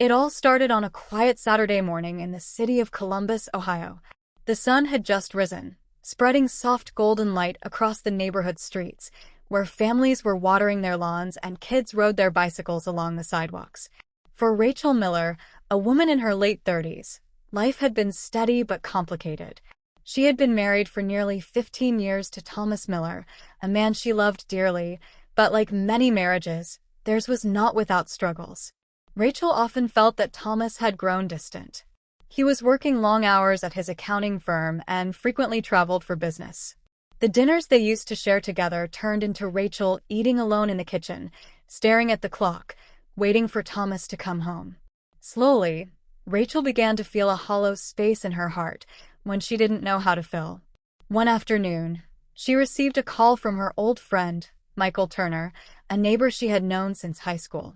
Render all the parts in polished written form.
It all started on a quiet Saturday morning in the city of Columbus, Ohio. The sun had just risen, spreading soft golden light across the neighborhood streets, where families were watering their lawns and kids rode their bicycles along the sidewalks. For Rachel Miller, a woman in her late 30s, life had been steady but complicated. She had been married for nearly 15 years to Thomas Miller, a man she loved dearly, but like many marriages, theirs was not without struggles. Rachel often felt that Thomas had grown distant. He was working long hours at his accounting firm and frequently traveled for business. The dinners they used to share together turned into Rachel eating alone in the kitchen, staring at the clock, waiting for Thomas to come home. Slowly, Rachel began to feel a hollow space in her heart when she didn't know how to fill. One afternoon, she received a call from her old friend, Michael Turner, a neighbor she had known since high school.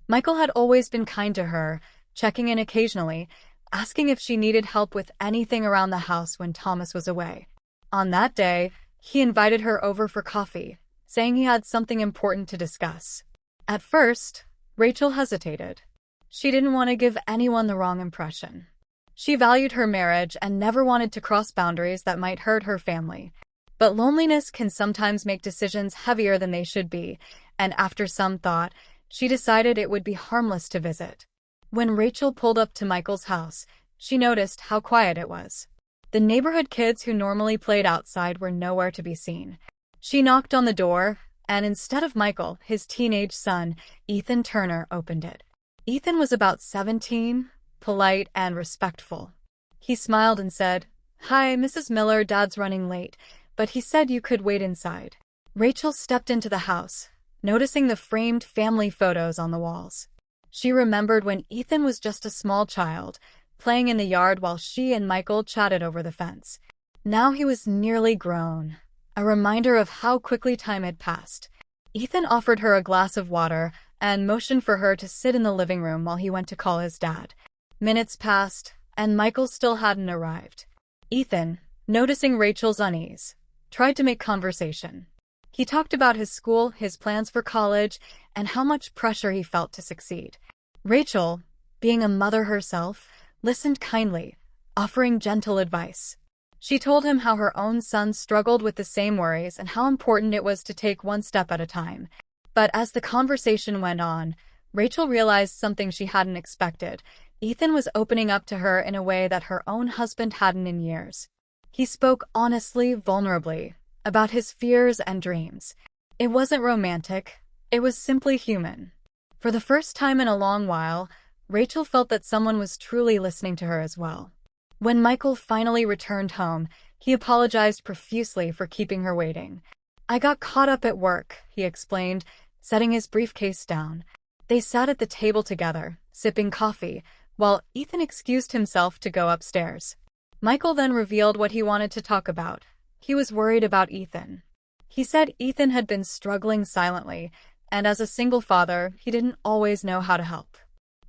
Michael had always been kind to her, checking in occasionally, asking if she needed help with anything around the house when Thomas was away. On that day, he invited her over for coffee, saying he had something important to discuss. At first, Rachel hesitated. She didn't want to give anyone the wrong impression. She valued her marriage and never wanted to cross boundaries that might hurt her family. But loneliness can sometimes make decisions heavier than they should be, and after some thought, she decided it would be harmless to visit. When Rachel pulled up to Michael's house, she noticed how quiet it was. The neighborhood kids who normally played outside were nowhere to be seen. She knocked on the door, and instead of Michael, his teenage son, Ethan Turner, opened it. Ethan was about 17, polite and respectful. He smiled and said, "Hi, Mrs. Miller, Dad's running late, but he said you could wait inside." Rachel stepped into the house, noticing the framed family photos on the walls. She remembered when Ethan was just a small child, playing in the yard while she and Michael chatted over the fence. Now he was nearly grown, a reminder of how quickly time had passed. Ethan offered her a glass of water and motioned for her to sit in the living room while he went to call his dad. Minutes passed, and Michael still hadn't arrived. Ethan, noticing Rachel's unease, tried to make conversation. He talked about his school, his plans for college, and how much pressure he felt to succeed. Rachel, being a mother herself, listened kindly, offering gentle advice. She told him how her own son struggled with the same worries and how important it was to take one step at a time. But as the conversation went on, Rachel realized something she hadn't expected. Ethan was opening up to her in a way that her own husband hadn't in years. He spoke honestly, vulnerably, about his fears and dreams. It wasn't romantic, it was simply human. For the first time in a long while, Rachel felt that someone was truly listening to her as well. When Michael finally returned home, he apologized profusely for keeping her waiting. "I got caught up at work," he explained, setting his briefcase down. They sat at the table together, sipping coffee, while Ethan excused himself to go upstairs. Michael then revealed what he wanted to talk about. He was worried about Ethan. He said Ethan had been struggling silently, and as a single father, he didn't always know how to help.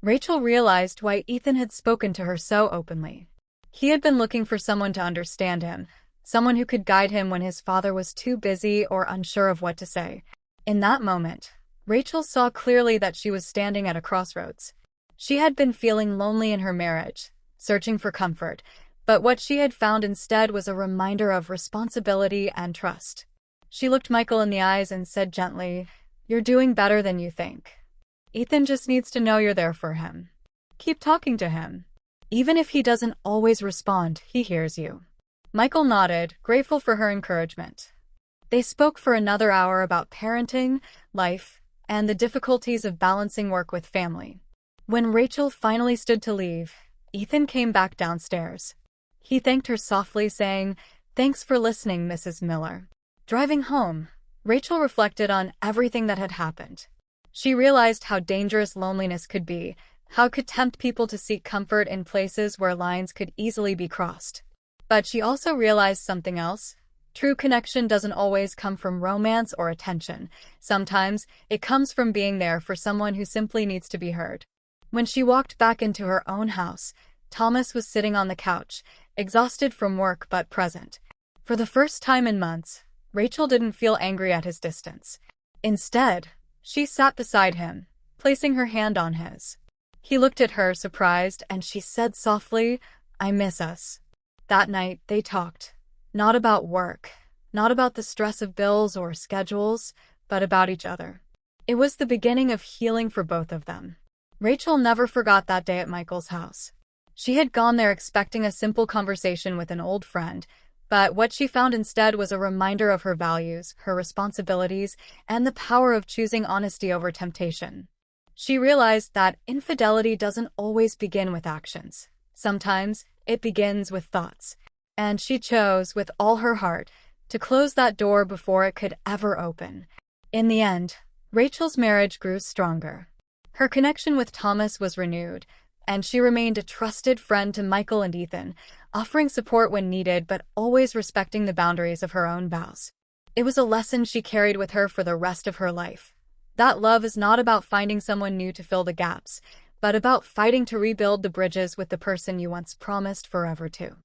Rachel realized why Ethan had spoken to her so openly. He had been looking for someone to understand him, someone who could guide him when his father was too busy or unsure of what to say. In that moment, Rachel saw clearly that she was standing at a crossroads. She had been feeling lonely in her marriage, searching for comfort, but what she had found instead was a reminder of responsibility and trust. She looked Michael in the eyes and said gently, "You're doing better than you think. Ethan just needs to know you're there for him. Keep talking to him. Even if he doesn't always respond, he hears you." Michael nodded, grateful for her encouragement. They spoke for another hour about parenting, life, and the difficulties of balancing work with family. When Rachel finally stood to leave, Ethan came back downstairs. He thanked her softly, saying, "Thanks for listening, Mrs. Miller." Driving home, Rachel reflected on everything that had happened. She realized how dangerous loneliness could be, how it could tempt people to seek comfort in places where lines could easily be crossed. But she also realized something else. True connection doesn't always come from romance or attention. Sometimes, it comes from being there for someone who simply needs to be heard. When she walked back into her own house, Thomas was sitting on the couch, exhausted from work but present. For the first time in months, Rachel didn't feel angry at his distance. Instead, she sat beside him, placing her hand on his. He looked at her, surprised, and she said softly, "I miss us." That night, they talked. Not about work, not about the stress of bills or schedules, but about each other. It was the beginning of healing for both of them. Rachel never forgot that day at Michael's house. She had gone there expecting a simple conversation with an old friend, but what she found instead was a reminder of her values, her responsibilities, and the power of choosing honesty over temptation. She realized that infidelity doesn't always begin with actions. Sometimes it begins with thoughts, and she chose, with all her heart, to close that door before it could ever open. In the end, Rachel's marriage grew stronger. Her connection with Thomas was renewed, and she remained a trusted friend to Michael and Ethan, offering support when needed but always respecting the boundaries of her own vows. It was a lesson she carried with her for the rest of her life. That love is not about finding someone new to fill the gaps, but about fighting to rebuild the bridges with the person you once promised forever to.